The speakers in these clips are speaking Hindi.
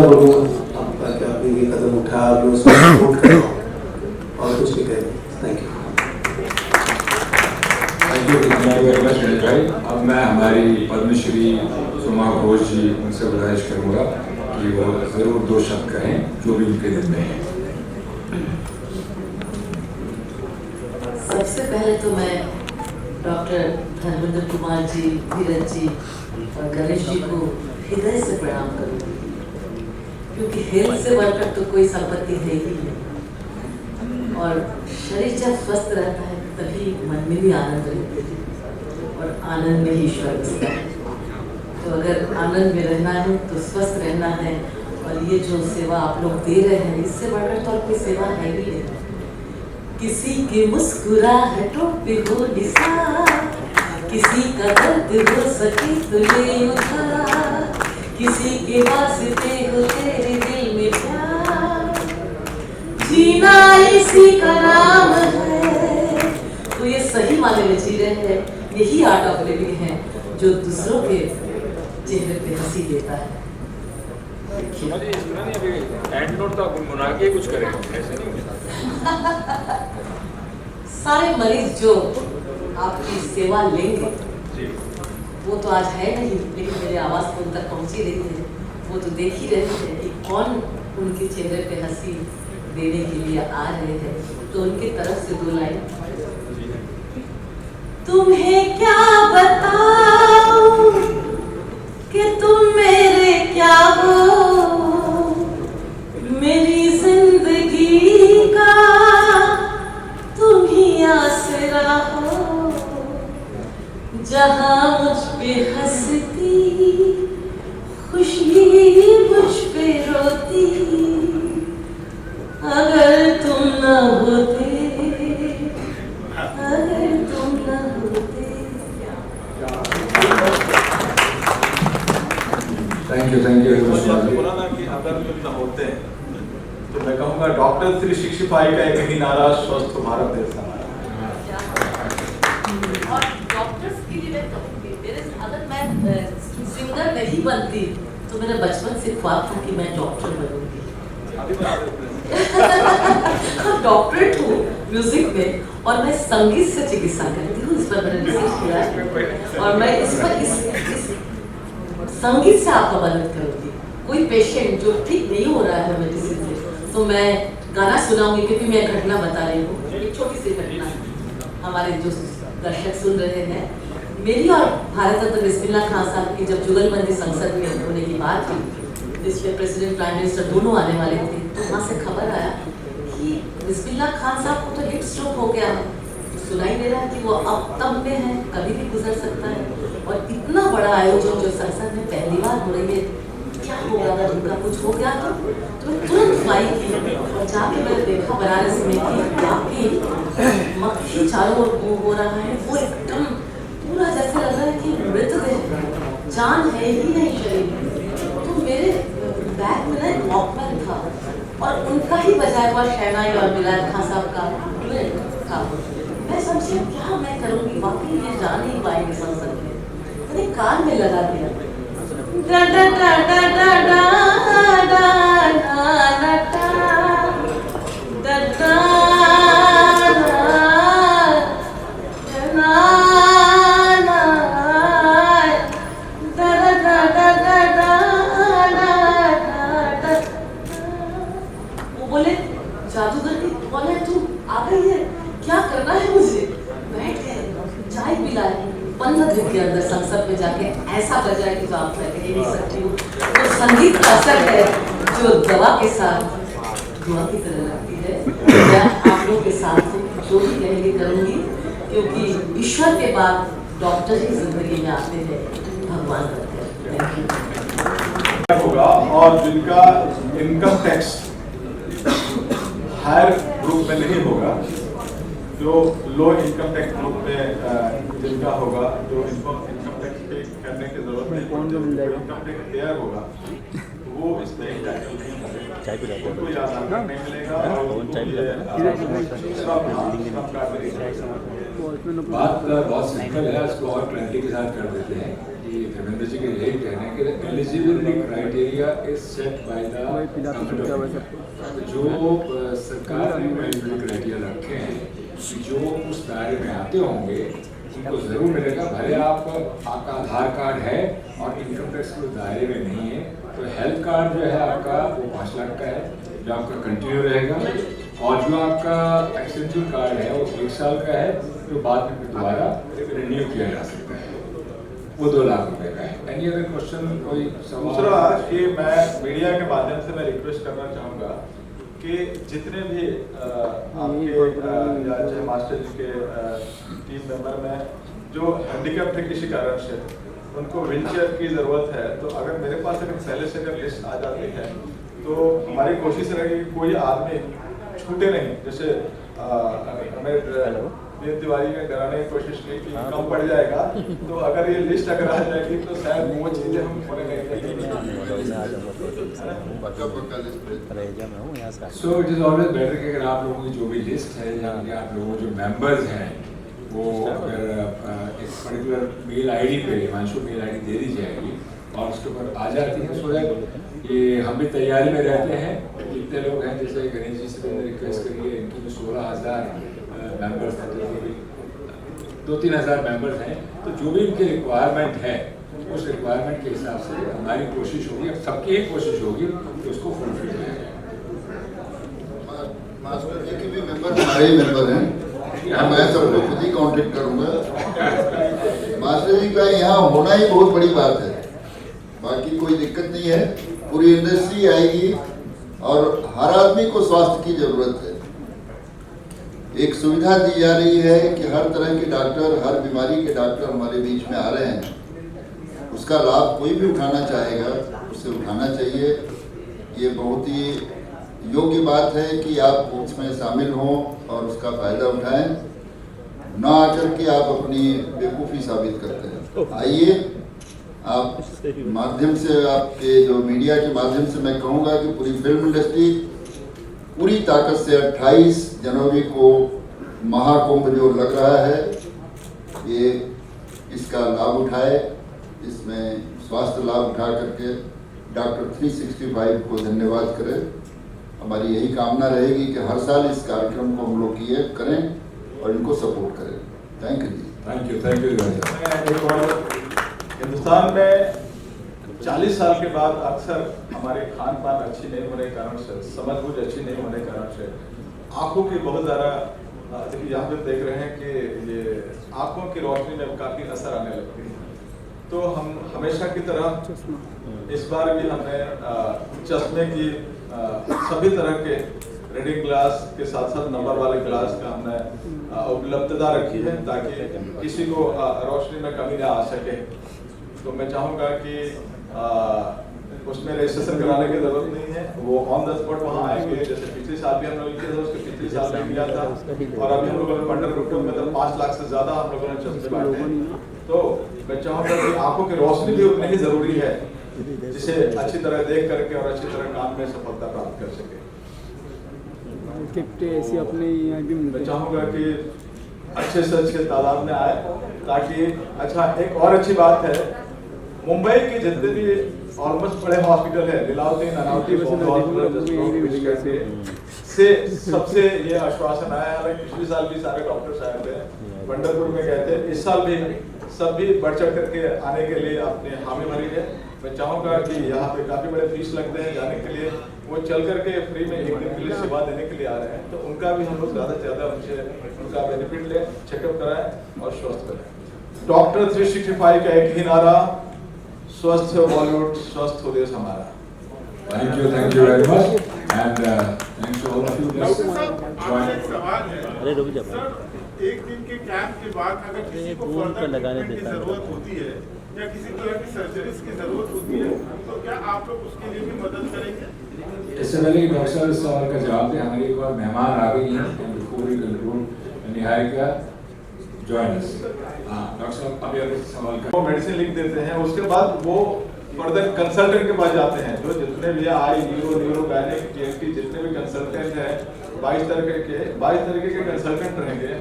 बोलूँ आपका कि आपने ये कदम उठाया, आप उसको सपोर्ट कर रहा हूँ और कुछ नहीं कहेंगे। Thank you. Thank you very much Vineet भाई। अब मैं हमारी पद्मश्री सुमा घोष जी उनसे गुजारिश करूँगा कि वो ज़रूर 2 शब्द कहें जो भी उनके दिल में है। सबसे पहले तो मैं डॉक्टर धर्मेंद्र कुमार जी, धीरज जी और गणेश जी को हृदय से प्रणाम करूँगी, क्योंकि हेल्थ से बढ़कर तो कोई संपत्ति है ही नहीं। और शरीर जब स्वस्थ रहता है तभी मन में भी आनंद रहते हैं और आनंद में ही ईश्वर बसता है। तो अगर आनंद में रहना है तो स्वस्थ रहना है, और ये जो सेवा आप लोग दे रहे हैं इससे बढ़कर तो और कोई सेवा है ही नहीं। किसी की मुस्कुराहटों पे हो निसार, किसी का दर्द हो सके तो ले उधार, किसी के वास्ते हो तेरे दिल में प्यार, जीना इसी का नाम है। तो ये सही माने में जी रहे हैं, यही आर्ट ऑफ लिविंग है जो दूसरों के चेहरे पे हंसी देता है। कुछ करें ऐसे नहीं। सारे मरीज जो आपकी सेवा लेंगे वो तो आज है नहीं, लेकिन मेरे आवाज़ तो उन तक पहुँची रही है। वो तो देख ही रहे हैं कि कौन उनके चेहरे पे हंसी देने के लिए आ रहे हैं। तो उनकी तरफ से 2 लाइन। तुम्हें क्या बताऊं कि तुम मेरे क्या हो, मेरी जिंदगी का तुम ही आसरा हो, जहां मुझ पे हंसती खुशी मुझ पे रोती, अगर तुम न होते, अगर तुम न होते। थैंक यू बोला ना कि अगर तुम न होते, तो मैं कहूँगा डॉक्टर श्री शिक्षिपाई का एक ही नारा, स्वस्थ भारत देश हमारा। और डॉक्टर्स के लिए मैं कहूँगी, अगर मैं सिंगर नहीं बनती तो मेरा बचपन से ख्वाब था कि मैं डॉक्टर बनूंगी। डॉक्टरेट हूँ म्यूजिक में, और मैं संगीत से चिकित्सा करती हूँ। इस पर मैंने रिसर्च किया है और मैं इस संगीत से आपका मदद करूँगी। कोई पेशेंट जो ठीक नहीं हो रहा है मेडिसिन से, तो मैं गाना सुनाऊंगी, क्योंकि मैं घटना बता रही हूँ, एक छोटी सी घटना। हमारे जो दर्शक सुन रहे हैं, मेरी और भारत रत्न बिस्मिल्लाह खान साहब की जब जुगलबंदी संसद में होने की बात हुई, जिसमें प्रेसिडेंट प्राइम मिनिस्टर दोनों आने वाले थे, तो वहाँ से खबर आया कि बिस्मिल्लाह खान साहब को तो हिट स्ट्रोक हो गया है। सुनाई दे रहा है कि वो अब तब में है, कभी भी गुजर सकता है। और इतना बड़ा आयोजन जो संसद में पहली बार हो रही है, क्या होगा अगर उनका कुछ हो गया तो मैं तुरंत फ्लाई की और जाके मैंने देखा बनारस में कि आपकी मक्खी चारों ओर हो रहा है। वो एकदम पूरा जैसे लग रहा है कि मृतदेह, जान है ही नहीं शरीर में। तो मेरे बैग में ना एक वॉकमैन था और उनका ही बजाया हुआ शहनाई और मिलाद खान साहब का था। मैं समझी क्या मैं करूँगी, वाकई ये जा नहीं पाएंगे संसद में। मैंने कान में लगा दिया, डा डा डा डा डा डा डा डा डा डा जादूगर की कौन है तू, आ गई है, क्या करना है मुझे। बैठ गए, चाय पिलाए, 15 दिन के अंदर संसद में जाके ऐसा बजाए कि जो आप कह नहीं सकती हो। तो संगीत का असर है जो दवा के साथ दुआ की तरह लगती है। मैं आप लोग के साथ जो भी कहेंगे करूँगी, क्योंकि ईश्वर के बाद डॉक्टर ही जिंदगी में आते हैं, भगवान करते हैं। Thank you. होगा और जिनका इनकम टैक्स हायर ग्रुप में नहीं होगा, जो लो इनकम टैक्स ग्रुप में जिनका होगा, जो इनकम टैक्स पे करने की जरूरत नहीं, कौन जो इनकम टैक्स क्लियर होगा वो इसमें एंटाइटल नहीं करेगा, उनको ज़्यादा नहीं मिलेगा और बात बहुत सिंपल है, उसको और क्लैरिटी के साथ कर देते हैं। कि धर्मेंद्र जी के यही कहना है कि eligibility criteria is set by the जो सरकार ने एलिजिबिलिटी क्राइटेरिया रखे हैं जो उस दायरे में आते होंगे उनको ज़रूर मिलेगा। भले आपका आधार कार्ड है और इनकम टैक्स के दायरे में नहीं है तो हेल्थ कार्ड जो है आपका वो 5 लाख का है जो आपका कंटिन्यू रहेगा, और जो आपका एक्सटेंशन कार्ड है वो 1 साल का है जो बाद में दोबारा रिन्यू किया जा सकता है, वो 2 लाख रुपए का है। एनी अदर क्वेश्चन कोई दूसरा कि मैं मीडिया के माध्यम से मैं रिक्वेस्ट करना चाहूँगा कि जितने भी आपके चाहे मास्टर जी के टीम मेंबर में जो हैंडीकैप थे किसी कारण से उनको व्हीलचेयर की ज़रूरत है, तो अगर मेरे पास अगर पहले से अगर लिस्ट आ जाती है तो हमारी कोशिश रहेगी कि कोई आदमी छूटे नहीं। जैसे हमें वीर तिवारी ने डराने की कोशिश की कि कम पड़ जाएगा, तो अगर ये लिस्ट अगर आ जाएगी तो शायद वो चीज़ें हम पूरे so it is always better कि अगर आप लोगों की जो भी लिस्ट है या आप लोगों के जो मेंबर्स हैं वो अगर एक पर्टिकुलर मेल आईडी पे हिमांशु मेल आईडी दे दी जाएगी और उसके ऊपर आ जाती है, सो दैट ये हम भी तैयारी में रहते हैं। जितने लोग हैं जैसे गणेश जी से मैंने रिक्वेस्ट करी है, इनकी जो 16,000 मेंबर्स हैं, तो 2-3 हज़ार मेंबर्स हैं, तो जो भी इनकी रिक्वायरमेंट है उस रिक्वायरमेंट के हिसाब से हमारी कोशिश होगी, अब सबकी एक कोशिश होगी कि उसको फुलफिल किया जाए। मास्टर जी के भी मेंबर हमारे ही मेंबर हैं, मैं सबको खुद ही कांटेक्ट करूंगा। मास्टर जी का यहाँ होना ही बहुत बड़ी बात है, बाकी कोई दिक्कत नहीं है। पूरी इंडस्ट्री आएगी और हर आदमी को स्वास्थ्य की जरूरत है। एक सुविधा दी जा रही है कि हर तरह के डॉक्टर, हर बीमारी के डॉक्टर हमारे बीच में आ रहे हैं, उसका लाभ कोई भी उठाना चाहेगा उसे उठाना चाहिए। ये बहुत ही योग्य बात है कि आप उसमें शामिल हों और उसका फायदा उठाएं, ना आकर के आप अपनी बेवकूफ़ी साबित करते हैं। आइए, आप माध्यम से, आपके जो मीडिया के माध्यम से मैं कहूँगा कि पूरी फिल्म इंडस्ट्री पूरी ताकत से 28 जनवरी को महाकुंभ जो लग रहा है ये इसका लाभ उठाए, इसमें स्वास्थ्य लाभ उठा करके डॉक्टर 365 को धन्यवाद करें। हमारी यही कामना रहेगी कि हर साल इस कार्यक्रम को हम लोग ये करें और इनको सपोर्ट करें। थैंक यू जी। Thank you. हिंदुस्तान में 40 साल के बाद अक्सर हमारे खान पान अच्छी नहीं होने के कारण से, समझ बूझ अच्छी नहीं होने के कारण से आँखों की बहुत ज़्यादा, यहाँ पे देख रहे हैं कि ये आँखों की रोशनी में काफ़ी असर आने लगती है। तो हम हमेशा की तरह इस बार भी हमने चश्मे की सभी तरह के रीडिंग ग्लास के साथ साथ नंबर वाले ग्लास का हमने उपलब्धता रखी है ताकि किसी को रोशनी में कमी ना आ सके। तो मैं चाहूँगा कि उसमें रजिस्ट्रेशन कराने की जरूरत नहीं है, वो ऑन द स्पॉट वहाँ आएंगे। जैसे पिछले साल भी हम लोग किया था, उसके पिछले साल में किया था, और अभी हम लोगों ने पंडरपुर में तो 5 लाख से ज़्यादा हम लोगों ने चश्मे बांटे। तो मैं चाहूँगा कि आंखों की रोशनी भी उतनी ही ज़रूरी है जिसे अच्छी तरह देख करके और अच्छी तरह काम में सफलता प्राप्त कर सके। ऐसी अपने यहाँ भी मैं चाहूँगा कि अच्छे से अच्छे तादाद में आए ताकि, अच्छा एक और अच्छी बात है, मुंबई के जितने भी ऑलमोस्ट बड़े हॉस्पिटल है, लीलावती, नानावती से सबसे ये आश्वासन आया है। पिछले साल भी सारे डॉक्टर्स आए थे, पंडरपुर में गए थे, इस साल भी सब भी बढ़ चढ़ करके आने के लिए अपने हामी भरी है। मैं चाहूँगा कि यहाँ पे काफ़ी बड़े फीस लगते हैं जाने के लिए, वो चल करके फ्री में 1 दिन के लिए सेवा देने के लिए आ रहे हैं, तो उनका भी हम लोग ज़्यादा से ज़्यादा उनसे उनका बेनिफिट लें, चेकअप कराएं और स्वस्थ करें। डॉक्टर 365 का एक ही नारा, स्वस्थ हो बॉलीवुड, स्वस्थ हो देश हमारा। Thank you very much, and thanks to all of you. अरे रुक जा एक दिन के कैंप के बाद अगर किसी को फर्दर ट्रीटमेंट की जरूरत होती है या किसी तरह की सर्जरीज की जरूरत होती है तो क्या आप लोग उसके लिए भी मदद करेंगे? इससे पहले कि डॉक्टर साहब इस सवाल का जवाब दें, हमारी एक और मेहमान आ गई हैं, before we conclude Niharika join us. Doctor साहब अभी अगर सवाल वो मेडिसिन लिख देते हैं, उसके बाद वो फर्दर कंसल्टेंट के पास जाते हैं। जो जितने भी आई न्यूरो गायनेक टीएसटी जितने भी कंसल्टेंट हैं, 22 तरीके के कंसल्टेंट रहेंगे।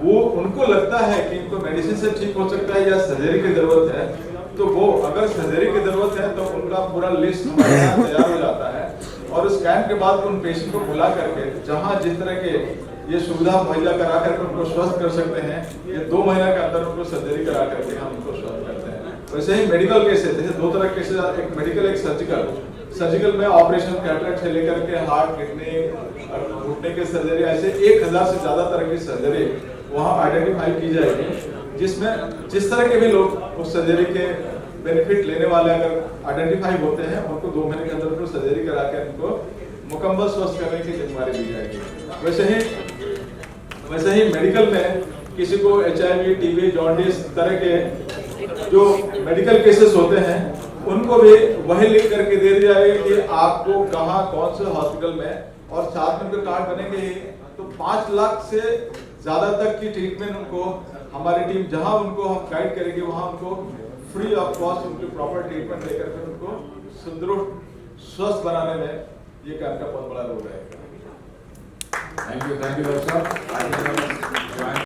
वो उनको लगता है कि इनको मेडिसिन से ठीक हो सकता है या सर्जरी की जरूरत है, तो वो अगर सर्जरी की जरूरत है तो उनका पूरा लिस्ट हमारे यहाँ तैयार हो जाता है और उस कैंप के बाद उन पेशेंट को बुला करके जहाँ जिस तरह के ये सुविधा मुहैया करा करके उनको स्वस्थ कर सकते हैं, ये 2 महीने के अंदर उनको सर्जरी करा करके हम उनको स्वस्थ करते हैं। वैसे ही मेडिकल केसेस, जैसे 2 तरह के केसेस, एक मेडिकल एक सर्जिकल। सर्जिकल में ऑपरेशन कैटरेक्ट से लेकर के हार्ट, किडनी और घुटने की सर्जरी, ऐसे 1000 से ज्यादा तरह की सर्जरी वहाँ आइडेंटिफाई की जाएगी, जिसमें जिस तरह के भी लोग उस सर्जरी के बेनिफिट लेने वाले अगर आइडेंटिफाई होते हैं उनको 2 महीने के अंदर उनको सर्जरी करा के उनको मुकम्मल स्वस्थ करने की जिम्मेदारी दी जाएगी। वैसे ही मेडिकल में किसी को HIV, TB, जॉन्डिस तरह के जो मेडिकल केसेस होते हैं उनको भी वही लिख करके दे दिया जाएगा कि आपको कहाँ कौन से हॉस्पिटल में, और साथ में उनके कार्ड बनेंगे ही तो 5 लाख से ज्यादा तक की ट्रीटमेंट उनको हमारी टीम जहां उनको हम गाइड करेंगे वहां उनको फ्री ऑफ कॉस्ट उनको प्रॉपर ट्रीटमेंट देकर के उनको सुदृढ़ स्वस्थ बनाने में ये कैंप का बहुत बड़ा रोल है। थैंक यू डॉक्टर साहब।